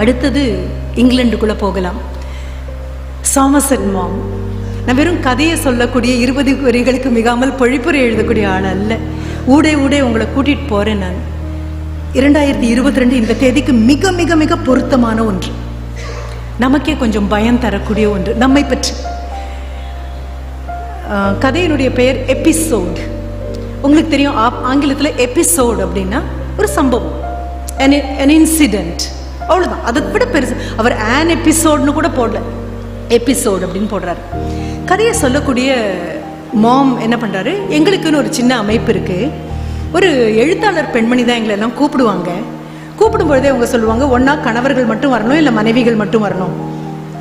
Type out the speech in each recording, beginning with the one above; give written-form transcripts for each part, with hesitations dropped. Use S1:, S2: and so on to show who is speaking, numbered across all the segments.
S1: அடுத்தது இங்கிலாந்துக்குள்ளே போகலாம். சாமர்செட் மாம். நான் வெறும் கதையை சொல்லக்கூடிய 20 வரிகளுக்கு மிகாமல் பொழிப்புரை எழுதக்கூடிய ஆள் அல்ல. ஊடே உங்களை கூட்டிகிட்டு போகிறேன் நான். 2022 இந்த தேதிக்கு மிக மிக மிக பொருத்தமான ஒன்று, நமக்கே கொஞ்சம் பயம் தரக்கூடிய ஒன்று, நம்மை பற்றி. கதையினுடைய பெயர் எபிசோட். உங்களுக்கு தெரியும், ஆங்கிலத்தில் எபிசோட் அப்படின்னா ஒரு சம்பவம், an incident, அவ்வளோதான். அதை விட பெருசு. அவர் an எபிசோட்னு கூட போடல, எபிசோட் அப்படின்னு போடுறாரு. கதையை சொல்லக்கூடிய மாம் என்ன பண்ணுறாரு, எங்களுக்குன்னு ஒரு சின்ன அமைப்பு இருக்குது. ஒரு எழுத்தாளர் பெண்மணி தான் எங்களை எல்லாம் கூப்பிடுவாங்க. கூப்பிடும்பொழுதே அவங்க சொல்லுவாங்க, ஒன்றா கணவர்கள் மட்டும் வரணும், இல்லை மனைவிகள் மட்டும் வரணும்.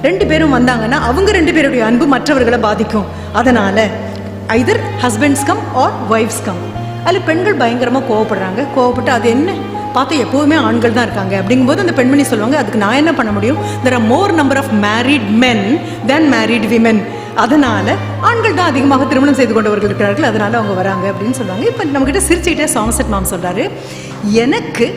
S1: 2 பேரும் வந்தாங்கன்னா அவங்க 2 பேருடைய அன்பு மற்றவர்களை பாதிக்கும். அதனால் either husbands come or wives come. அதில் பெண்கள் பயங்கரமாக கோவப்படுறாங்க. கோவப்பட்டு அது என்ன பார்த்தா எப்போவுமே ஆண்கள் தான் இருக்காங்க அப்படிங்கும்போது அந்த பெண்மணி சொல்லுவாங்க, அதுக்கு நான் என்ன பண்ண முடியும், there are more number of married men than married women. அதனால் ஆண்கள் தான் அதிகமாக திருமணம் செய்து கொண்டவர்கள் இருக்கிறார்கள், அதனால் அவங்க வராங்க அப்படின்னு சொல்லுவாங்க. இப்போ நம்மக்கிட்ட சிரிச்சுக்கிட்டே சாமர்செட் மாம் சொல்கிறாரு, எனக்கு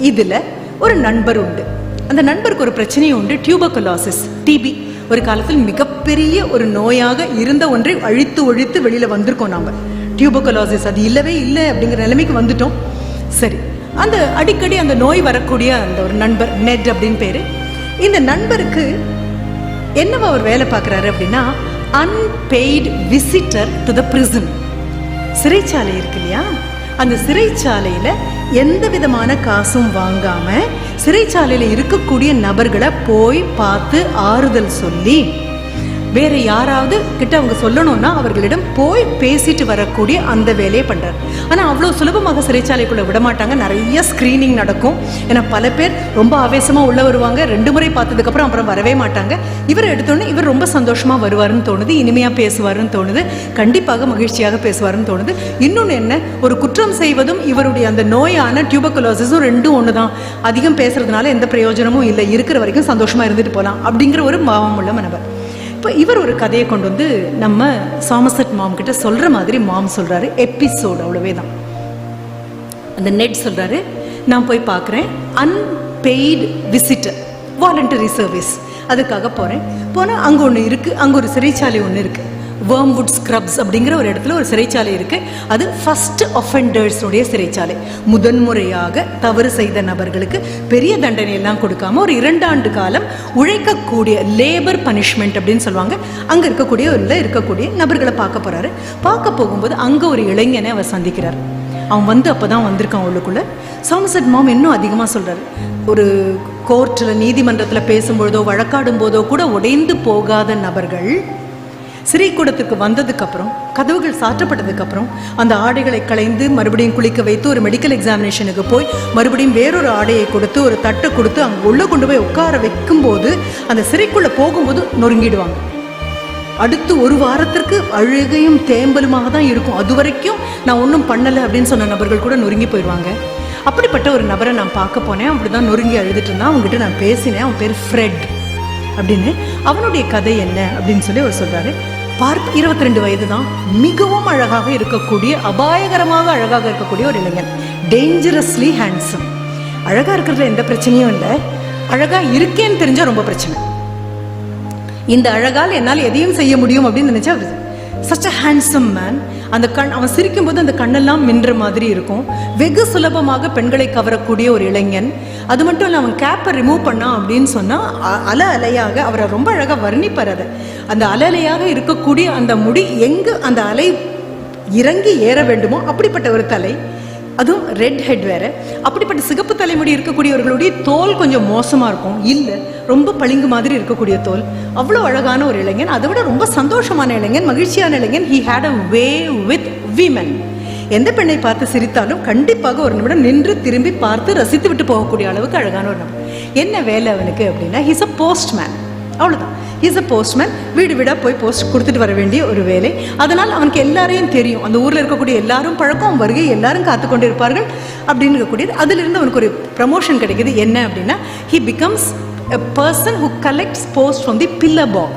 S1: இதில் ஒரு நண்பர் உண்டு. அந்த நண்பருக்கு ஒரு பிரச்சனையும் உண்டு, டியூபர்குலோசிஸ், டிபி. ஒரு காலத்தில் மிகப்பெரிய ஒரு நோயாக இருந்த ஒன்றை ஒழித்து வெளியில் வந்திருக்கோம் நாம். டியூபர்குலோசிஸ் அது இல்லவே இல்லை அப்படிங்கிற நிலைமைக்கு வந்துட்டோம். சரி, அந்த அடிக்கடி அந்த நோய் வரக்கூடிய அந்த ஒரு நண்பர், நெட் அப்படின்னு பேர். இந்த நண்பருக்கு என்னவா அவர் வேலை பார்க்குறாரு அப்படின்னா, unpaid visitor to the prison. சிறைச்சாலை இருக்கு இல்லையா, அந்த சிறைச்சாலையில் எந்த விதமான காசும் வாங்காமல் சிறைச்சாலையில் இருக்கக்கூடிய நபர்களை போய் பார்த்து ஆறுதல் சொல்லி, வேறு யாராவது கிட்ட அவங்க சொல்லணும்னா அவர்களிடம் போய் பேசிட்டு வரக்கூடிய அந்த வேலையை பண்ணுறாரு. ஆனால் அவ்வளோ சுலபமாக சிறைச்சாலைக்குள்ளே விடமாட்டாங்க, நிறைய ஸ்க்ரீனிங் நடக்கும். ஏன்னா பல பேர் ரொம்ப ஆவேசமாக உள்ளே வருவாங்க, 2 முறை பார்த்ததுக்கப்புறம் அப்புறம் வரவே மாட்டாங்க. இவரை எடுத்தோன்னே இவர் ரொம்ப சந்தோஷமாக வருவாருன்னு தோணுது, இனிமையாக பேசுவாருன்னு தோணுது, கண்டிப்பாக மகிழ்ச்சியாக பேசுவாருன்னு தோணுது. இன்னொன்று என்ன, ஒரு குற்றம் செய்வதும் இவருடைய அந்த நோயான டியூபர்குலோசிஸும் 2 ஒன்று தான். அதிகம் பேசுறதுனால எந்த பிரயோஜனமும் இல்லை, இருக்கிற வரைக்கும் சந்தோஷமாக இருந்துட்டு போகலாம் அப்படிங்கிற ஒரு பாவம் உள்ள மனவர். இப்போ இவர் ஒரு கதையை கொண்டு வந்து நம்ம சாமர்செட் மாம் கிட்ட சொல்கிற மாதிரி மாம் சொல்கிறாரு, எபிசோடு, அவ்வளவே தான். அந்த நெட் சொல்கிறாரு, நான் போய் பார்க்குறேன், அன்பெய்டு விசிட்டர், வாலண்டரி சர்வீஸ், அதுக்காக போகிறேன். போனால் அங்கே ஒன்று இருக்குது, அங்கே ஒரு சிறைச்சாலை ஒன்று இருக்குது, வேர்ம்வுட் ஸ்க்ரப்ஸ் அப்படிங்கிற ஒரு இடத்துல ஒரு சிறைச்சாலை இருக்குது. அது ஃபர்ஸ்ட் ஒஃபெண்டர்ஸுடைய சிறைச்சாலை. முதன்முறையாக தவறு செய்த நபர்களுக்கு பெரிய தண்டனை எல்லாம் கொடுக்காம ஒரு 2 ஆண்டு காலம் உழைக்கக்கூடிய லேபர் பனிஷ்மெண்ட் அப்படின்னு சொல்லுவாங்க. அங்கே இருக்கக்கூடிய நபர்களை பார்க்க போகிறாரு. பார்க்க போகும்போது அங்கே ஒரு இளைஞனை அவர் சந்திக்கிறார். அவன் வந்து அப்போ தான் வந்திருக்கான் உள்ளுக்குள்ளே. சாமர்செட் மாம் இன்னும் அதிகமாக சொல்கிறாரு, ஒரு கோர்ட்டில் நீதிமன்றத்தில் பேசும்பொழுதோ வழக்காடும் போதோ கூட உடைந்து போகாத நபர்கள் சிறைக்கூடத்துக்கு வந்ததுக்கப்புறம், கதவுகள் சாற்றப்பட்டதுக்கப்புறம் அந்த ஆடைகளை களைந்து மறுபடியும் குளிக்க வைத்து ஒரு மெடிக்கல் எக்ஸாமினேஷனுக்கு போய் மறுபடியும் வேறொரு ஆடையை கொடுத்து ஒரு தட்டை கொடுத்து அங்கே உள்ளே கொண்டு போய் உட்கார வைக்கும்போது அந்த சிறைக்குள்ளே போகும்போது நொறுங்கிடுவாங்க. அடுத்து 1 வாரத்திற்கு அழுகையும் தேம்பலுமாக தான் இருக்கும். அது வரைக்கும் நான் ஒன்றும் பண்ணலை அப்படின்னு சொன்ன நபர்கள் கூட நொறுங்கி போயிடுவாங்க. அப்படிப்பட்ட ஒரு நபரை நான் பார்க்க போனேன். அப்படி தான் நொறுங்கி அழுதுட்டு இருந்தான். அவங்ககிட்ட நான் பேசினேன். அவன் பேர் ஃப்ரெட் அப்படின்னு. அவனுடைய கதை என்ன அப்படின்னு சொல்லி அவர் சொல்கிறாரு. 22 வயது தான், மிகவும் அழகாக இருக்கக்கூடிய, அபாயகரமாக அழகாக இருக்கக்கூடிய ஒரு இளைஞன், டேஞ்சரஸ்லி ஹேண்ட்ஸம். அழகாக இருக்கிறதுல எந்த பிரச்சனையும் இல்லை, அழகாக இருக்கேன்னு தெரிஞ்சால் ரொம்ப பிரச்சனை. இந்த அழகால் என்னால் எதையும் செய்ய முடியும் அப்படின்னு நினச்சா such a handsome man. அந்த அவன் சிரிக்கும் போது அந்த கண்ணெல்லாம் மின்ற மாதிரி இருக்கும். வெகு சுலபமாக பெண்களை கவரக்கூடிய ஒரு இளைஞன். அது மட்டும் இல்லை, அவன் கேப்பை ரிமூவ் பண்ணான் அப்படின்னு சொன்னால் அலையாக அவரை ரொம்ப அழகாக வர்ணிப்பார். அதை அந்த அலையாக இருக்கக்கூடிய அந்த முடி எங்கு அந்த அலை இறங்கி ஏற வேண்டுமோ அப்படிப்பட்ட ஒரு தலை, அதுவும் ரெட் ஹெட் வேறு. அப்படிப்பட்ட சிகப்பு தலைமுடி இருக்கக்கூடியவர்களுடைய தோல் கொஞ்சம் மோசமாக இருக்கும், இல்லை ரொம்ப பளிங்கு மாதிரி இருக்கக்கூடிய தோல். அவ்வளோ அழகான ஒரு இளைஞன், அதை விட ரொம்ப சந்தோஷமான இளைஞன், மகிழ்ச்சியான இளைஞன். He had a way with women. எந்த பெண்ணை பார்த்து சிரித்தாலும் கண்டிப்பாக ஒரு நிமிடம் நின்று திரும்பி பார்த்து ரசித்து விட்டு போகக்கூடிய அளவுக்கு அழகான ஒரு நபர். என்ன வேலை அவனுக்கு அப்படின்னா, ஹீஸ் அ போஸ்ட்மேன், அவ்வளோதான். Is a postman. வீடு வீடாக போய் போஸ்ட் கொடுத்துட்டு வர வேண்டிய ஒரு வேலை. அதனால் அவனுக்கு எல்லாரையும் தெரியும், அந்த ஊரில் இருக்கக்கூடிய எல்லாரும் பழக்கம், வருகை எல்லாரும் காத்துக்கொண்டு இருப்பார்கள் அப்படின்னு இருக்கக்கூடியது. அதிலிருந்து அவனுக்கு ஒரு ப்ரமோஷன் கிடைக்கிது. என்ன அப்படின்னா, he becomes a person who collects post from the pillar box.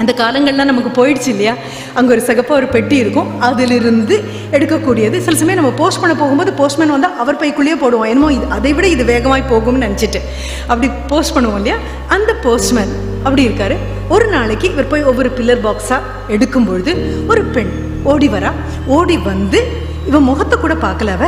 S1: அந்த காலங்கள்லாம் நமக்கு போயிடுச்சு இல்லையா. அங்கே ஒரு சிகப்பாக ஒரு பெட்டி இருக்கும், அதிலிருந்து எடுக்கக்கூடியது. சில சமயம் நம்ம போஸ்ட் பண்ண போகும்போது போஸ்ட்மேன் வந்தால் அவர் பைக்குள்ளேயே போடுவோம், என்னமோ இது அதை விட இது வேகமாய் போகும்னு நினச்சிட்டு அப்படி போஸ்ட் பண்ணுவோம் இல்லையா. அந்த போஸ்ட்மேன் அப்படி இருக்காரு. ஒரு நாளைக்கு இவர் போய் ஒவ்வொரு பில்லர் பாக்ஸாக எடுக்கும்பொழுது ஒரு பெண் ஓடி வரா. ஓடி வந்து இவன் முகத்தை கூட பார்க்கல. அவ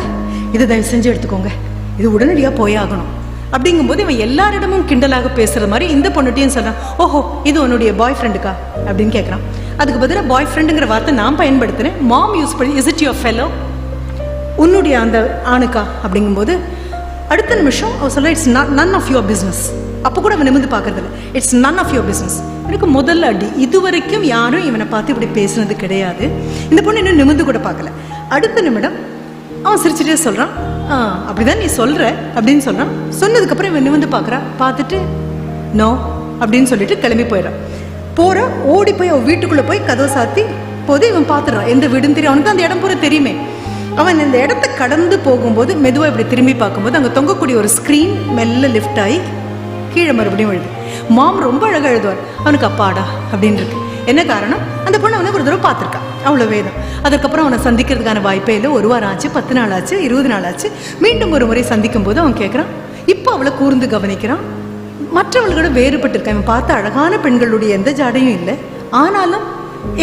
S1: இதை தயவு செஞ்சு எடுத்துக்கோங்க, இது உடனடியாக போயாகணும் அப்படிங்கும்போது இவன் எல்லாரிடமும் கிண்டலாக பேசுகிற மாதிரி இந்த பொண்ணுட்டையும் சொல்கிறான், ஓஹோ இது உன்னுடைய பாய் ஃப்ரெண்டுக்கா அப்படின்னு கேட்குறான். அதுக்கு பதிலாக பாய் ஃப்ரெண்டுங்கிற வார்த்தை நான் பயன்படுத்துகிறேன், மாம் யூஸ் பண்ணி இஸ் இட் யுவர் ஃபெலோ, உன்னுடைய அந்த ஆணுக்கா அப்படிங்கும்போது அடுத்த நிமிஷம் அவள் சொல்ல it's none of your business. அப்போ கூட அவன் நிமிந்து பார்க்கறதில்ல, it's none of your business. எனக்கு முதல்ல அடி. இது வரைக்கும் யாரும் இவனை பார்த்து இப்படி பேசுனது கிடையாது. இந்த பொண்ணு இன்னும் நிமிந்து கூட பார்க்கல. அடுத்த நிமிடம் அவன் சிரிச்சுட்டே சொல்கிறான், அப்படிதான் நீ சொல்கிற அப்படின்னு சொல்கிறான். சொன்னதுக்கப்புறம் இவன் நிமிந்து பார்க்குறா. பார்த்துட்டு நோ அப்படின்னு சொல்லிட்டு கிளம்பி போயிடறான். ஓடி போய் அவன் வீட்டுக்குள்ளே போய் கதவை சாத்தி போது இவன் பார்த்துடுறான். எந்த வீடுன்னு தெரியும், அவனுக்கு அந்த இடம் பூரா தெரியுமே. அவன் இந்த இடத்த கடந்து போகும்போது மெதுவாக இப்படி திரும்பி பார்க்கும்போது அங்கே தொங்கக்கூடிய ஒரு ஸ்க்ரீன் மெல்ல லிஃப்ட் ஆகி கீழே மறுபடியும் எழுது. மாம் ரொம்ப அழகாக எழுதுவார். அவனுக்கு அப்பாடா அப்படின்னு இருக்கு. என்ன காரணம், அந்த பொண்ணு அவனை ஒரு தடவை பார்த்துருக்கா, அவ்வளோ வேதம். அதுக்கப்புறம் அவனை சந்திக்கிறதுக்கான வாய்ப்பே இல்லை. 1 வாரம் ஆச்சு, 10 நாள் ஆச்சு, 20 நாள் ஆச்சு. மீண்டும் ஒரு முறை சந்திக்கும் போது அவன் கேட்குறான். இப்போ அவளை கூர்ந்து கவனிக்கிறான். மற்றவர்களோட வேறுபட்டிருக்கான். அவன் பார்த்த அழகான பெண்களுடைய எந்த ஜாடையும் இல்லை, ஆனாலும்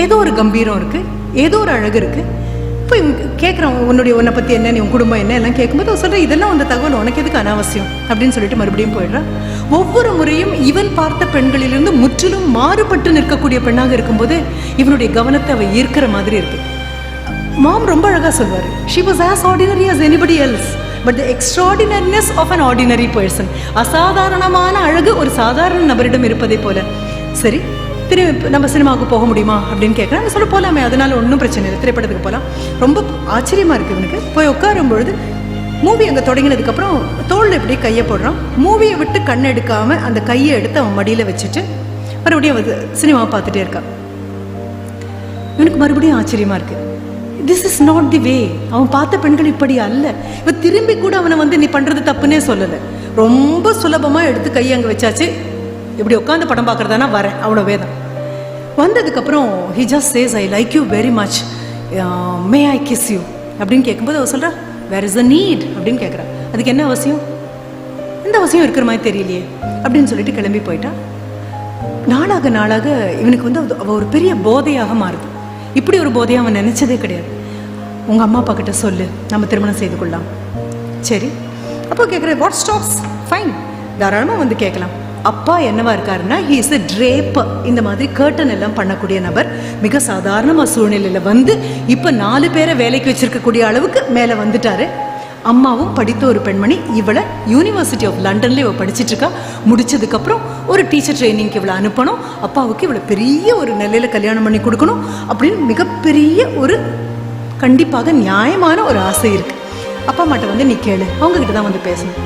S1: ஏதோ ஒரு கம்பீரம் இருக்குது, ஏதோ ஒரு அழகு இருக்குது. இப்போ இவங்க கேட்குறான், உன்னை பற்றி என்ன, நீ உன் குடும்பம் என்ன எல்லாம் கேட்கும்போது அவன் சொல்கிறேன், இதெல்லாம் அந்த தகவல் உனக்கு எதுக்கு அனாவசியம் அப்படின்னு சொல்லிட்டு மறுபடியும் போயிடுறான். ஒவ்வொரு முறையும் இவன் பார்த்த பெண்களிலிருந்து முற்றிலும் மாறுபட்டு நிற்கக்கூடிய பெண்ணாக இருக்கும்போது இவனுடைய கவனத்தை அவள் ஈர்க்கிற மாதிரி இருக்கு. மாம் ரொம்ப அழகாக சொல்வார், she was as ordinary as anybody else but the extraordinariness of an ordinary person. அசாதாரணமான அழகு ஒரு சாதாரண நபரிடம் இருப்பதை போல. சரி, திரும்பி நம்ம சினிமாவுக்கு போக முடியுமா அப்படின்னு கேட்குறேன். நம்ம சொல்ல போகலாமே, அதனால ஒன்றும் பிரச்சனை இல்லை, திரைப்படத்துக்கு போகலாம். ரொம்ப ஆச்சரியமாக இருக்குது இவனுக்கு. போய் உட்காரும்பொழுது மூவி அங்கே தொடங்கினதுக்கப்புறம் தோளில் இப்படி கையை போடுறான். மூவியை விட்டு கண் எடுக்காமல் அந்த கையை எடுத்து அவன் மடியில் வச்சுட்டு மறுபடியும் வந்து சினிமாவை பார்த்துட்டே இருக்கான். இவனுக்கு மறுபடியும் ஆச்சரியமாக இருக்குது. திஸ் இஸ் நாட் தி வே. அவன் பார்த்த பெண்கள் இப்படி அல்ல. இவன் திரும்பி கூட அவனை வந்து நீ பண்ணுறது தப்புன்னே சொல்லலை. ரொம்ப சுலபமாக எடுத்து கையை அங்கே வச்சாச்சு. இப்படி உட்காந்து படம் பார்க்குறதானா வரேன், அவ்வளோ வேதம். வந்ததுக்கப்புறம் he just says I like you very much, may I kiss you அப்படின்னு கேட்கும்போது அவள் சொல்கிறா, வேர் இஸ் அ நீட் அப்படின்னு கேட்குறா. அதுக்கு என்ன அவசியம், எந்த அவசியம் இருக்கிற மாதிரி தெரியலையே அப்படின்னு சொல்லிட்டு கிளம்பி போயிட்டா. நாளாக நாளாக இவனுக்கு வந்து அவள் ஒரு பெரிய போதையாக மாறுது. இப்படி ஒரு போதையை அவன் நினச்சதே கிடையாது. உங்கள் அம்மா அப்பா கிட்ட சொல்லு, நம்ம திருமணம் செய்து கொள்ளலாம். சரி, அப்போ கேட்குறேன், வாட் ஸ்டாப்ஸ், ஃபைன், தாராளமாக வந்து கேட்கலாம். அப்பா என்னவா இருக்காருன்னா, ஹி இஸ் எ ட்ரேப்பர். இந்த மாதிரி கர்டன் எல்லாம் பண்ணக்கூடிய நபர். மிக சாதாரணமாக சூழ்நிலையில் வந்து இப்போ 4 பேரை வேலைக்கு வச்சிருக்கக்கூடிய அளவுக்கு மேலே வந்துட்டாரு. அம்மாவும் படித்த ஒரு பெண்மணி. இவளை யூனிவர்சிட்டி ஆஃப் லண்டன்ல இவள் படிச்சுட்டு இருக்கா. முடிச்சதுக்கப்புறம் ஒரு டீச்சர் ட்ரைனிங்க்கு இவளை அனுப்பணும். அப்பாவுக்கு இவளை பெரிய ஒரு நிலையில் கல்யாணம் பண்ணி கொடுக்கணும் அப்படின்னு மிகப்பெரிய ஒரு கண்டிப்பாக நியாயமான ஒரு ஆசை இருக்கு. அப்பா அம்மாட்ட வந்து நீ கேளு, அவங்ககிட்ட தான் வந்து பேசணும்.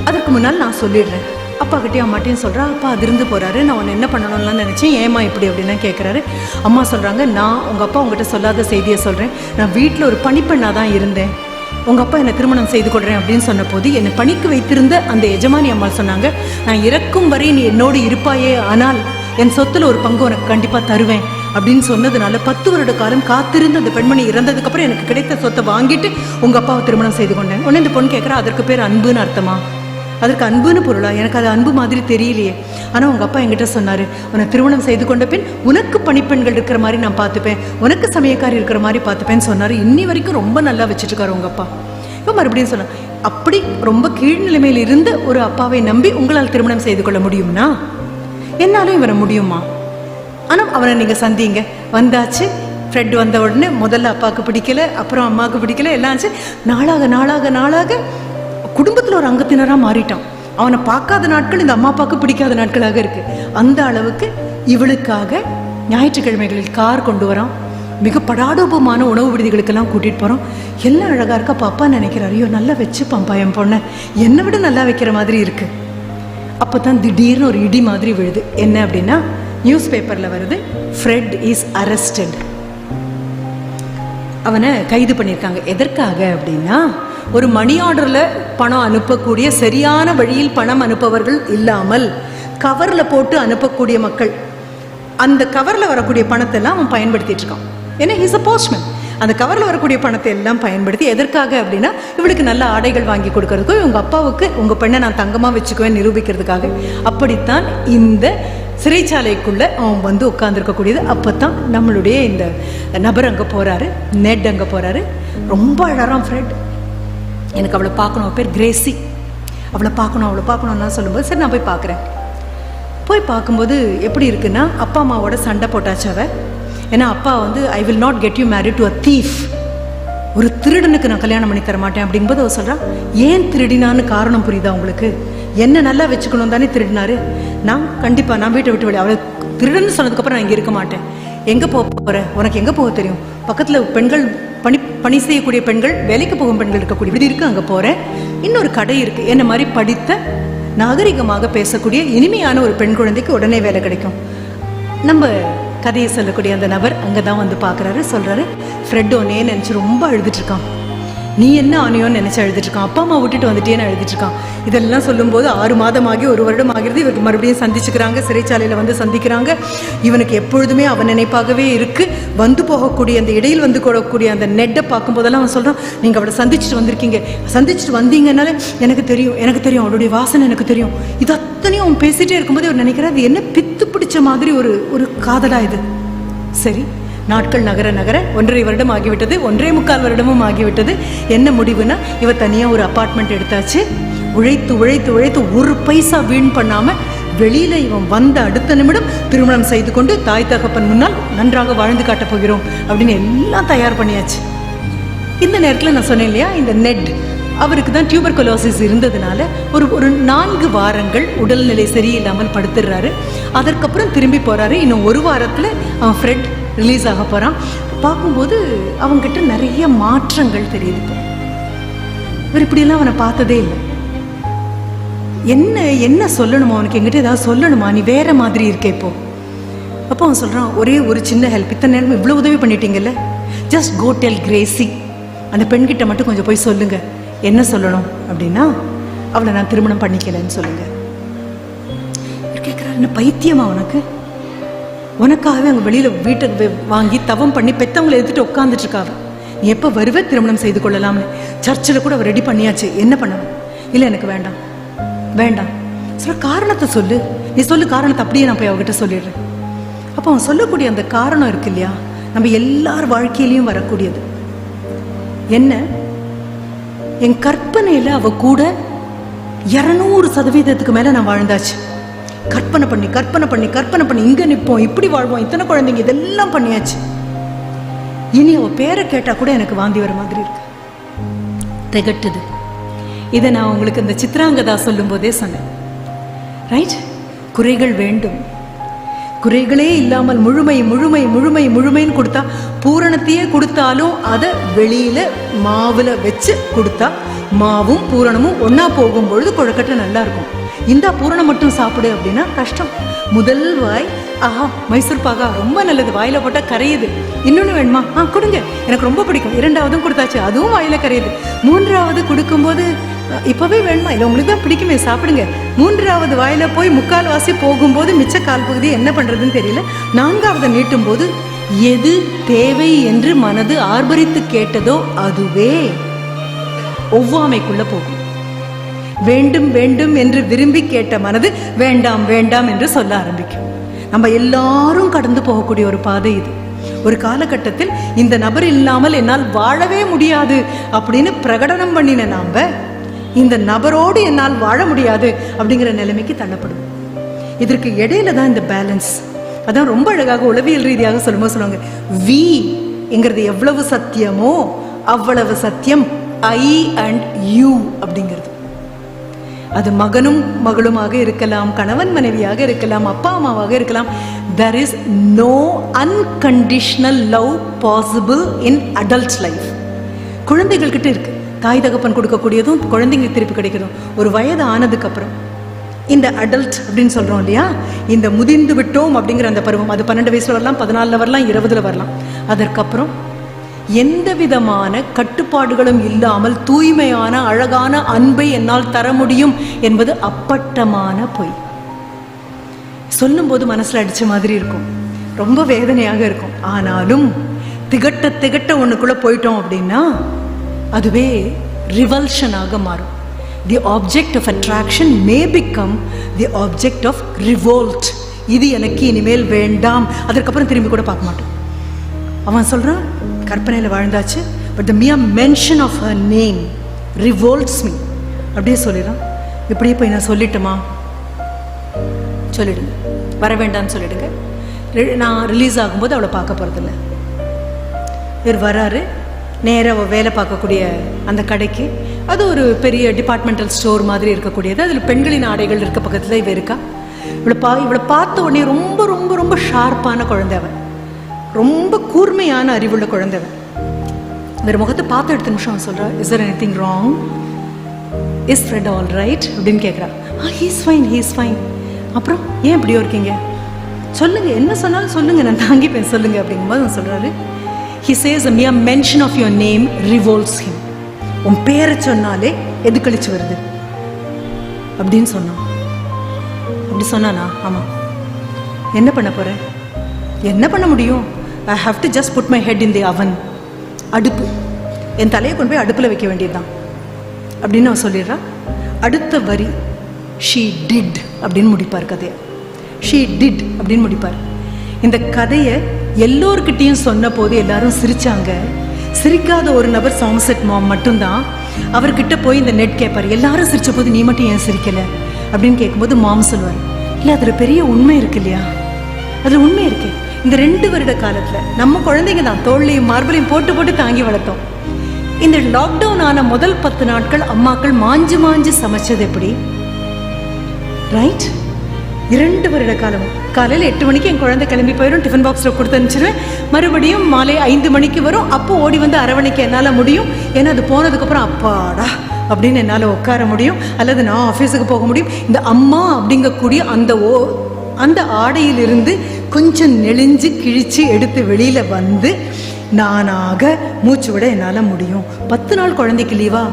S1: அதற்கு முன்னால் நான் சொல்லிடுறேன். அப்பா கிட்டேயும் அம்மாட்டையும் சொல்கிறா. அப்பா அதிர்ந்து போகிறாரு. நான் உன்னை என்ன பண்ணணும்லாம் நினச்சேன், ஏமா இப்படி அப்படின்னா கேட்குறாரு. அம்மா சொல்கிறாங்க, நான் உங்கள் அப்பா உங்கள்கிட்ட சொல்லாத செய்தியை சொல்கிறேன். நான் வீட்டில் ஒரு பணிப்பெண்ணாக தான் இருந்தேன். உங்கள் அப்பா என்னை திருமணம் செய்து கொள்கிறேன் அப்படின்னு சொன்ன போது என்னை பணிக்கு வைத்திருந்த அந்த எஜமானி அம்மா சொன்னாங்க, நான் இறக்கும் வரை நீ என்னோடு இருப்பாயே, ஆனால் என் சொத்தில் ஒரு பங்கு உனக்கு கண்டிப்பாக தருவேன் அப்படின்னு சொன்னதுனால 10 வருட காலம் காத்திருந்து அந்த பெண்மணி இறந்ததுக்கப்புறம் எனக்கு கிடைத்த சொத்தை வாங்கிட்டு உங்கள் அப்பாவை திருமணம் செய்து கொண்டேன். உடனே இந்த பொண்ணு கேட்குறா, அதற்கு பேர் அன்புன்னு அர்த்தமா? அதற்கு அன்புன்னு பொருளா? எனக்கு அது அன்பு மாதிரி தெரியலையே. ஆனால் உங்கள் அப்பா என்கிட்ட சொன்னார், உன்னை திருமணம் செய்து கொண்ட பின் உனக்கு பணிப்பெண்கள் இருக்கிற மாதிரி நான் பார்த்துப்பேன், உனக்கு சமயக்காரி இருக்கிற மாதிரி பார்த்துப்பேன்னு சொன்னார். இன்னி வரைக்கும் ரொம்ப நல்லா வச்சுட்டுருக்காரு உங்கள் அப்பா. இப்போ மறுபடியும் சொன்னார், அப்படி ரொம்ப கீழ்நிலைமையில் இருந்த ஒரு அப்பாவை நம்பி உங்களால் திருமணம் செய்து கொள்ள முடியும்னா என்னாலும் இவரை முடியுமா? ஆனால் அவனை நீங்கள் சந்திங்க. வந்தாச்சு. ஃப்ரெட் வந்த உடனே முதல்ல அப்பாவுக்கு பிடிக்கல, அப்புறம் அம்மாவுக்கு பிடிக்கல, எல்லாம் ஆச்சு. நாளாக நாளாக நாளாக குடும்பத்தில் ஒரு அங்கத்தினராக மாறிட்டான். அவனை பார்க்காத நாட்கள் இந்த அம்மா அப்பாவுக்கு பிடிக்காத நாட்களாக இருக்குது. அந்த அளவுக்கு இவளுக்காக ஞாயிற்றுக்கிழமைகளில் கார் கொண்டு வரான். மிக படாடோபமான உணவு விடுதிகளுக்கெல்லாம் கூட்டிகிட்டு போகிறோம். எல்லாம் அழகாக இருக்கா. பாப்பா நினைக்கிறார், ஐயோ நல்லா வச்சுப்பான் என் பொண்ணை, என்னை விட நல்லா வைக்கிற மாதிரி இருக்குது. அப்போ தான் திடீர்னு ஒரு இடி மாதிரி விழுது. என்ன அப்படின்னா, நியூஸ் பேப்பரில் வருது, ஃப்ரெட் இஸ் அரெஸ்டட். அவனை கைது பண்ணியிருக்காங்க. எதற்காக அப்படின்னா, ஒரு மணி ஆர்டரில் பணம் அனுப்பக்கூடிய, சரியான வழியில் பணம் அனுப்பவர்கள் இல்லாமல் கவரில் போட்டு அனுப்பக்கூடிய மக்கள், அந்த கவரில் வரக்கூடிய பணத்தை எல்லாம் அவன் பயன்படுத்திட்டு இருக்கான். ஏன்னா ஹீஸ் அ போஸ்ட்மேன். அந்த கவரில் வரக்கூடிய பணத்தை எல்லாம் பயன்படுத்தி எதற்காக அப்படின்னா இவளுக்கு நல்ல ஆடைகள் வாங்கி கொடுக்கறதுக்கும் இவங்க அப்பாவுக்கு உங்கள் பெண்ணை நான் தங்கமாக வச்சுக்குவேன் நிரூபிக்கிறதுக்காக. அப்படித்தான் இந்த சிறைச்சாலைக்குள்ளே அவன் வந்து உட்காந்துருக்கக்கூடியது. அப்போ தான் நம்மளுடைய இந்த நபர் அங்கே போகிறாரு, நெட் அங்கே போகிறாரு. ரொம்ப அழறான் ஃப்ரெட். எனக்கு அவளை பார்க்கணும், அவள் பேர் கிரேசி, அவளை பார்க்கணும்னா சொல்லும்போது சரி நான் போய் பார்க்குறேன். போய் பார்க்கும்போது எப்படி இருக்குன்னா அப்பா அம்மாவோட சண்டை போட்டாச்சு அவ. ஏன்னா அப்பா வந்து I will not get you married to a thief, ஒரு திருடனுக்கு நான் கல்யாணம் பண்ணி தர மாட்டேன் அப்படிங்கும்போது அவள் சொல்கிறான், ஏன் திருடினான்னு காரணம் புரியுதா உங்களுக்கு? என்ன நல்லா வச்சுக்கணும் தானே திருடினாரு. நான் கண்டிப்பாக நான் வீட்டை விட்டு அவளை திருடன்னு சொன்னதுக்கப்புறம் நான் இங்கே இருக்க மாட்டேன். எங்கே போக போகிறேன்? உனக்கு எங்கே போக தெரியும்? பக்கத்தில் பெண்கள் பணி செய்யக்கூடிய பெண்கள், வேலைக்கு போகும் பெண்கள் இருக்கக்கூடிய விடுதி இருக்குது, அங்கே போகிறேன். இன்னொரு கடை இருக்குது, என்ன மாதிரி படித்த நாகரிகமாக பேசக்கூடிய இனிமையான ஒரு பெண் குழந்தைக்கு உடனே வேலை கிடைக்கும். நம்ம கதையை சொல்லக்கூடிய அந்த நபர் அங்கே தான் வந்து பார்க்குறாரு. சொல்கிறாரு, ஃப்ரெட் ஒன்னே நினச்சி ரொம்ப அழுதுட்டுருக்கான். நீ என்ன ஆனியோன்னு நினச்சி அழுதுட்டுருக்கான். அப்பா அம்மா விட்டுட்டு வந்துட்டேன்னு அழுதுட்டுருக்கான். இதெல்லாம் சொல்லும்போது 6 மாதமாகி 1 வருடம் ஆகிறது. இவருக்கு மறுபடியும் சந்திச்சுக்கிறாங்க, சிறைச்சாலையில் வந்து சந்திக்கிறாங்க. இவனுக்கு எப்பொழுதுமே அவன் நினைப்பாகவே இருக்குது. வந்து போகக்கூடிய அந்த இடையில் வந்து கூடக்கூடிய அந்த நெட்டை பார்க்கும்போதெல்லாம் அவன் சொல்கிறான், நீங்கள் அவளை சந்திச்சுட்டு வந்திருக்கீங்க, சந்திச்சுட்டு வந்தீங்கன்னாலே எனக்கு தெரியும் அவளுடைய வாசனை எனக்கு தெரியும். இது அத்தனையும் அவன் பேசிகிட்டே இருக்கும்போது அவர் நினைக்கிறார், இது என்ன பித்து பிடிச்ச மாதிரி ஒரு காதலா இது. சரி, நாட்கள் நகர 1.5 வருடம் ஆகிவிட்டது, 1.25 வருடமும் ஆகிவிட்டது. என்ன முடிவுனா இவ தனியாக ஒரு அப்பார்ட்மெண்ட் எடுத்தாச்சு. உழைத்து ஒரு பைசா வீண் பண்ணாமல் வெளியில் இவன் வந்த அடுத்த நிமிடம் திருமணம் செய்து கொண்டு தாய் தகப்பன் முன்னால் நன்றாக வாழ்ந்து காட்டப் போகிறோம் அப்படின்னு எல்லாம் தயார் பண்ணியாச்சு. இந்த நேரத்தில் நான் சொன்னேன் இல்லையா, இந்த நெட் அவருக்கு தான் டியூபர்குலோசிஸ் இருந்ததுனால ஒரு 4 வாரங்கள் உடல்நிலை சரியில்லாமல் படுத்துடுறாரு. அதற்கப்புறம் திரும்பி போகிறாரு. இன்னும் 1 வாரத்தில் அவன் ஃப்ரெட் ரிலீஸ் ஆக போகிறான். பார்க்கும்போது அவங்ககிட்ட நிறைய மாற்றங்கள் தெரியுது. இவர் இப்படியெல்லாம் அவனை பார்த்ததே இல்லை. என்ன சொல்லணுமா அவனுக்கு? என்கிட்ட ஏதாவது சொல்லணுமா? நீ வேற மாதிரி இருக்க இப்போ. அப்போ அவன் சொல்கிறான், ஒரே ஒரு சின்ன ஹெல்ப், இத்தனை நேரம் இவ்வளோ உதவி பண்ணிட்டீங்கல்ல, ஜஸ்ட் கோ டெல் கிரேசி, அந்த பெண்கிட்ட மட்டும் கொஞ்சம் போய் சொல்லுங்க. என்ன சொல்லணும் அப்படின்னா, அவளை நான் திருமணம் பண்ணிக்கலன்னு சொல்லுங்க. கேட்குறாரு, என்ன பைத்தியமா உனக்கு? உனக்காகவே அங்கே வெளியில் வீட்டை வாங்கி தவம் பண்ணி பெற்றவங்களை எடுத்துட்டு உட்காந்துட்டு இருக்காவ. நீ எப்போ வருவே திருமணம் செய்து கொள்ளலாம்னு சர்ச்சில் கூட அவள் ரெடி பண்ணியாச்சு. என்ன பண்ணுவேன்? இல்லை எனக்கு வேண்டாம் சொல்ல, காரணத்தை சொல்லு. நீ சொல்லு காரணத்தை, அப்படியே நான் போய் அவகிட்ட சொல்லிடுறேன். அப்போ அவன் சொல்லக்கூடிய அந்த காரணம் இருக்கு இல்லையா, நம்ம எல்லார் வாழ்க்கையிலையும் வரக்கூடியது. என்ன? என் கற்பனையில் அவ கூட 200% மேலே நான் வாழ்ந்தாச்சு. கற்பனை பண்ணி இங்கே நிற்போம், இப்படி வாழ்வோம், இத்தனை குழந்தைங்க, இதெல்லாம் பண்ணியாச்சு. இனி அவ பேரை கேட்டால் கூட எனக்கு வாந்தி வர மாதிரி இருக்கு, திகட்டுது. இதை நான் உங்களுக்கு இந்த சித்ராங்கதா சொல்லும் போதே சொன்னேன். ரைட்? குறைகள் வேண்டும். குறைகளே இல்லாமல் முழுமைன்னு கொடுத்தா, பூரணத்தையே கொடுத்தாலும் அதை வெளியில மாவுல வச்சு கொடுத்தா மாவும் பூரணமும் ஒன்னா போகும்பொழுது கொழுக்கட்டை நல்லா இருக்கும். இந்த பூரணம் மட்டும் சாப்பிடு அப்படின்னா கஷ்டம். முதல் வாய், ஆஹா மைசூர் பாகா ரொம்ப நல்லது, வாயில போட்டா கரையுது. இன்னொன்று வேணுமா? கொடுங்க, எனக்கு ரொம்ப பிடிக்கும். 2வதும் கொடுத்தாச்சு, அதுவும் வாயில கரையுது. 3வது கொடுக்கும்போது இப்பவே வேணுமா? இல்லை உங்களுக்கு தான் பிடிக்குமே, சாப்பிடுங்க. 3வது வாயில போய் 3/4 வாசி போகும்போது மிச்ச 1/4 பகுதி என்ன பண்றதுன்னு தெரியல. 4வது நீட்டும் போது எது தேவை என்று மனது ஆர்ப்பரித்து கேட்டதோ அதுவே ஒவ்வாமைக்குள்ள போகும். வேண்டும் என்று விரும்பி கேட்ட மனது வேண்டாம் என்று சொல்ல ஆரம்பிக்கும். நம்ம எல்லாரும் கடந்து போகக்கூடிய ஒரு பாதை இது. ஒரு காலகட்டத்தில் இந்த நபர் இல்லாமல் என்னால் வாழவே முடியாது அப்படின்னு பிரகடனம் பண்ணின நாம இந்த நபரோடு என்னால் வாழ முடியாது அப்படிங்கிற நிலைமைக்கு தள்ளப்படும். இதற்கு இடையில தான் இந்த பேலன்ஸ். அதான் ரொம்ப அழகாக உளவியல் ரீதியாக சொல்லுவாங்க, வி என்கிறது எவ்வளவு சத்தியமோ அவ்வளவு சத்தியம் ஐ அண்ட் யூ அப்படிங்கிறது. அது மகனும் மகளுமாக இருக்கலாம், கணவன் மனைவியாக இருக்கலாம், அப்பா அம்மாவாக இருக்கலாம். there is no unconditional love possible in adult life. குழந்தைகள் கிட்ட இருக்கு. தாய் தகப்பன் கொடுக்கக்கூடியதும் குழந்தைங்களுக்கு திருப்பி கிடைக்கிறதும் ஒரு வயது ஆனதுக்கு அப்புறம். இந்த அடல்ட் அப்படின்னு சொல்றோம் இல்லையா, இந்த முதிர்ந்து விட்டோம் அப்படிங்கிற அந்த பருவம், அது 12 வயசுல வரலாம், 14 வரலாம், 20 வரலாம். அதற்கப்புறம் எந்த விதமான கட்டுப்பாடுகளும் இல்லாமல் தூய்மையான அழகான அன்பை என்னால் தர முடியும் என்பது அப்பட்டமான பொய். சொல்லும் போது மனசுல அடிச்ச மாதிரி இருக்கும். ரொம்ப வேதனையாக இருக்கும். ஆனாலும் திகட்ட திகட்ட ஒண்ணுக்குள்ள போயிட்டோம் அப்படின்னா அதுவே ரிவல்ஷனாக மாறும். The object of attraction may become the object of revolt. இது எனக்கு இனிமேல் வேண்டாம், அதற்கப்புறம் திரும்பி கூட பார்க்க மாட்டோம். அவன் சொல்றான், கற்பனையில் வாழ்ந்தாச்சு, but the mere mention of her name revolts me. அப்படியே சொல்லிடுறான். இப்படியே போய் நான் சொல்லிட்டோமா, சொல்லிடுங்க, வர வேண்டாம்னு சொல்லிடுங்க. நான் ரிலீஸ் ஆகும்போது அவளை பார்க்க போகிறதில்ல. இவர் வராரு நேராக அவள் வேலை பார்க்கக்கூடிய அந்த கடைக்கு. அது ஒரு பெரிய டிபார்ட்மெண்டல் ஸ்டோர் மாதிரி இருக்கக்கூடியது. அதில் பெண்களின் ஆடைகள் இருக்க பக்கத்தில் இவ இருக்கா. இவளை பார்த்த உடனே ரொம்ப ரொம்ப ரொம்ப ஷார்ப்பான குழந்தைவன், ரொம்ப கூர்மையான அறிவுள்ள குழந்தைவன். இவர் முகத்தை பார்த்து எடுத்த நிமிஷம் அவன் சொல்கிறா, is there anything wrong, is Fred all right அப்படின்னு கேட்குறா. He's fine, he's fine. அப்புறம் ஏன் இப்படியோ இருக்கீங்க, சொல்லுங்க, என்ன சொன்னாலும் சொல்லுங்க, நான் தாங்கிப்பேன், சொல்லுங்க அப்படிங்கும்போது அவன் சொல்கிறாரு, he says a mere mention of your name revolts him. உன் பேரை சொன்னாலே எதுக்கழிச்சு வருது அப்படின்னு சொன்னான். அப்படி சொன்னானா? ஆமாம். என்ன பண்ண போகிறேன், என்ன பண்ண முடியும், I have to just put my head in the oven. அடுப்பு, என் தலையை கொண்டு போய் அடுப்பில் வைக்க வேண்டியதுதான் அப்படின்னு அவன் சொல்லிடுறா. அடுத்த வரி ஷீ டிட் அப்படின்னு முடிப்பார் கதையை. ஷீ டிட் அப்படின்னு முடிப்பார். இந்த கதையை எல்லோருக்கிட்டையும் சொன்ன போது எல்லாரும் சிரிச்சாங்க. சிரிக்காத ஒரு நபர் சாம்செட் மாம் மட்டும்தான். அவர்கிட்ட போய் இந்த நெட் கேட்பார், எல்லாரும் சிரிச்ச போது நீ மட்டும் ஏன் சிரிக்கல அப்படின்னு கேட்கும்போது மாம் சொல்லுவார், இல்லை அதில் பெரிய உண்மை இருக்கு இல்லையா, அதில் உண்மை இருக்கு. இந்த 2 வருட காலத்தில் நம்ம குழந்தைங்க தான் தோல்லையும் மார்பலையும் போட்டு போட்டு தாங்கி வளர்த்தோம். இந்த லாக்டவுன் ஆன முதல் 10 நாட்கள் அம்மாக்கள் மாஞ்சு மாஞ்சு சமைச்சது எப்படி, ரைட்? 2 வருட காலம். காலையில் 8 மணிக்கு என் குழந்தை கிளம்பி போயிடும், டிஃபன் பாக்ஸில் கொடுத்து அனுப்பிச்சிடுவேன். மறுபடியும் மாலை 5 மணிக்கு வரும். அப்போ ஓடி வந்து அரவணைக்க என்னால் முடியும். ஏன்னா அது போனதுக்கப்புறம் அப்பாடா அப்படின்னு என்னால் உட்கார முடியும், அல்லது நான் ஆஃபீஸுக்கு போக முடியும். இந்த அம்மா அப்படிங்கக்கூடிய அந்த ஆடையிலிருந்து கொஞ்சம் நெளிஞ்சு கிழிச்சு எடுத்து வெளியில் வந்து நானாக மூச்சு விட என்னால் முடியும். 10 நாள் குழந்தைக்கு லீவா,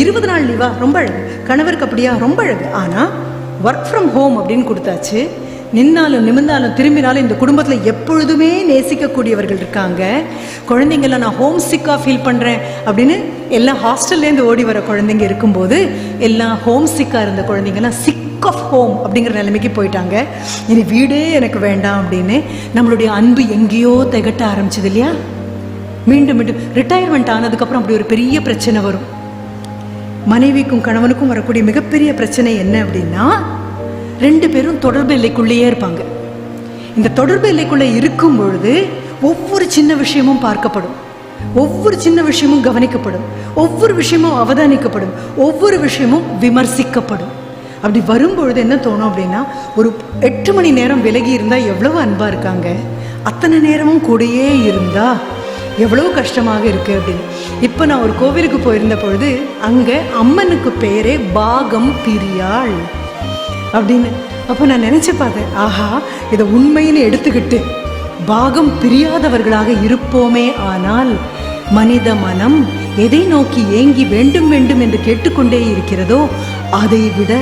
S1: 20 நாள் லீவா, ரொம்ப அழகு. கணவருக்கு அப்படியா, ரொம்ப அழகு. ஆனால் ஒர்க் ஃப்ரம் ஹோம் அப்படின்னு கொடுத்தாச்சு. நின்னாலும் நிமிர்ந்தாலும் திரும்பினாலும் இந்த குடும்பத்தில் எப்பொழுதுமே நேசிக்கக்கூடியவர்கள் இருக்காங்க. குழந்தைங்கள்லாம் நான் ஹோம் சிக்காக ஃபீல் பண்ணுறேன் அப்படின்னு எல்லாம் ஹாஸ்டல்லேருந்து ஓடி வர குழந்தைங்க இருக்கும்போது எல்லாம் ஹோம் சிக்காக இருந்த குழந்தைங்கள்லாம் சிக் ஆஃப் ஹோம் அப்படிங்கிற நிலைமைக்கு போயிட்டாங்க. இனி வீடே எனக்கு வேண்டாம் அப்படின்னு நம்மளுடைய அன்பு எங்கேயோ திகட்ட ஆரம்பிச்சது இல்லையா. மீண்டும் மீண்டும் ரிட்டையர்மெண்ட் ஆனதுக்கப்புறம் அப்படி ஒரு பெரிய பிரச்சனை வரும். மனைவிக்கும் கணவனுக்கும் வரக்கூடிய மிகப்பெரிய பிரச்சனை என்ன அப்படின்னா, 2 பேரும் தொடர்பு எல்லைக்குள்ளேயே இருப்பாங்க. இந்த தொடர்பு எல்லைக்குள்ளே இருக்கும் பொழுது ஒவ்வொரு சின்ன விஷயமும் பார்க்கப்படும், ஒவ்வொரு சின்ன விஷயமும் கவனிக்கப்படும், ஒவ்வொரு விஷயமும் அவதானிக்கப்படும், ஒவ்வொரு விஷயமும் விமர்சிக்கப்படும். அப்படி வரும்பொழுது என்ன தோணும் அப்படின்னா, ஒரு 8 மணி நேரம் விலகி இருந்தால் எவ்வளவு அன்பாக இருக்காங்க, அத்தனை நேரமும் கூடயே இருந்தால் எவ்வளோ கஷ்டமாக இருக்குது அப்படின்னு. இப்போ நான் ஒரு கோவிலுக்கு போயிருந்த பொழுது அங்கே அம்மனுக்கு பேரே பாகம் பிரியாள் அப்படின்னு. அப்போ நான் நினச்சி பார்த்தேன், ஆஹா இதை உண்மைன்னு எடுத்துக்கிட்டு பாகம் பிரியாதவர்களாக இருப்போமே. ஆனால் மனித மனம் எதை நோக்கி ஏங்கி வேண்டும் வேண்டும் என்று கேட்டுக்கொண்டே இருக்கிறதோ அதை விட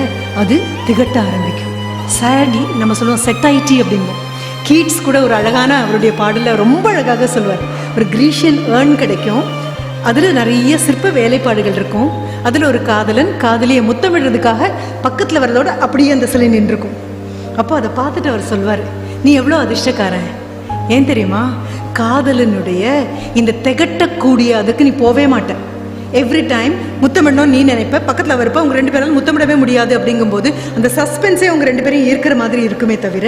S1: அது திகட்ட ஆரம்பிக்கும். சேடி நம்ம சொல்லுவோம் செட்டாயிட்டி அப்படிம்போம். கீட்ஸ் கூட ஒரு அழகான அவருடைய பாடலில் ரொம்ப அழகாக சொல்வார். ஒரு கிரீஷியன் ஏர்ன் கிடைக்கும், அதில் நிறைய சிற்ப வேலைப்பாடுகள் இருக்கும். அதில் ஒரு காதலன் காதலியை முத்தமிடுறதுக்காக பக்கத்தில் வர்றதோட அப்படியே அந்த சிலை நின்றுருக்கும். அப்போ அதை பார்த்துட்டு அவர் சொல்வார், நீ எவ்வளோ அதிர்ஷ்டக்காரன், ஏன் தெரியுமா, காதலனுடைய இந்த திகட்டக்கூடிய அதுக்கு நீ போவே மாட்டேன். எவ்ரி டைம் முத்தமிடணும் நீ நினைப்ப, பக்கத்தில் வரப்போ உங்கள் 2 பேரால் முத்தமிடவே முடியாது. அப்படிங்கும்போது அந்த சஸ்பென்ஸே உங்கள் 2 பேரையும் ஈர்க்கிற மாதிரி இருக்குமே தவிர,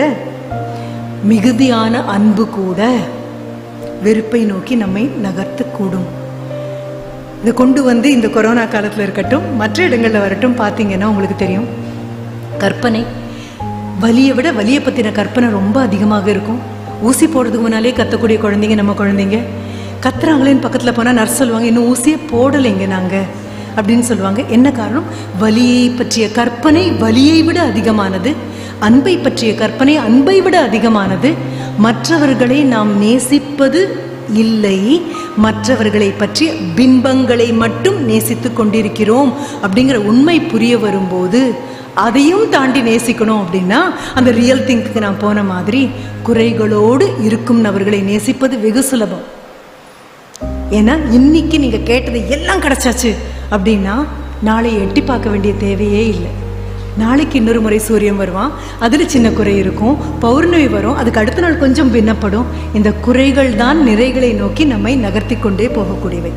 S1: மிகுதியான அன்பு கூட வெறுப்பை நோக்கி நம்மை நகர்த்தக்கூடும். இதை கொண்டு வந்து இந்த கொரோனா காலத்தில் இருக்கட்டும், மற்ற இடங்களில் வரட்டும், பார்த்தீங்கன்னா உங்களுக்கு தெரியும், கற்பனை வலியை விட வலியை பற்றின கற்பனை ரொம்ப அதிகமாக இருக்கும். ஊசி போடுறதுக்கு முன்னாலே கத்தக்கூடிய குழந்தைங்க நம்ம குழந்தைங்க. கத்துறாங்களேன்னு பக்கத்தில் போனால் நர்ஸ் சொல்லுவாங்க, இன்னும் ஊசியே போடலைங்க நாங்கள் அப்படின்னு சொல்லுவாங்க. என்ன காரணம்? வலியை பற்றிய கற்பனை வலியை விட அதிகமானது, அன்பை பற்றிய கற்பனை அன்பை விட அதிகமானது. மற்றவர்களை நாம் நேசிப்பது இல்லை, மற்றவர்களை பற்றிய பிம்பங்களை மட்டும் நேசித்து கொண்டிருக்கிறோம் அப்படிங்கிற உண்மை புரிய வரும்போது அதையும் தாண்டி நேசிக்கணும் அப்படின்னா அந்த ரியல் திங்க்கு நான் போன மாதிரி குறைகளோடு இருக்கும் நபர்களை நேசிப்பது வெகு சுலபம். ஏன்னா இன்னைக்கு நீங்க கேட்டது எல்லாம் கிடைச்சாச்சு அப்படின்னா நாளை எட்டி பார்க்க வேண்டிய தேவையே இல்லை. நாளைக்கு இன்னொரு முறை சூரியன் வருவான், அதுல சின்ன குறை இருக்கும், பௌர்ணமி வரும், அதுக்கு அடுத்த நாள் கொஞ்சம் பின்னப்படும். இந்த குறைகள் தான் நிறைகளை நோக்கி நம்மை நகர்த்தி கொண்டே போகக்கூடியவை.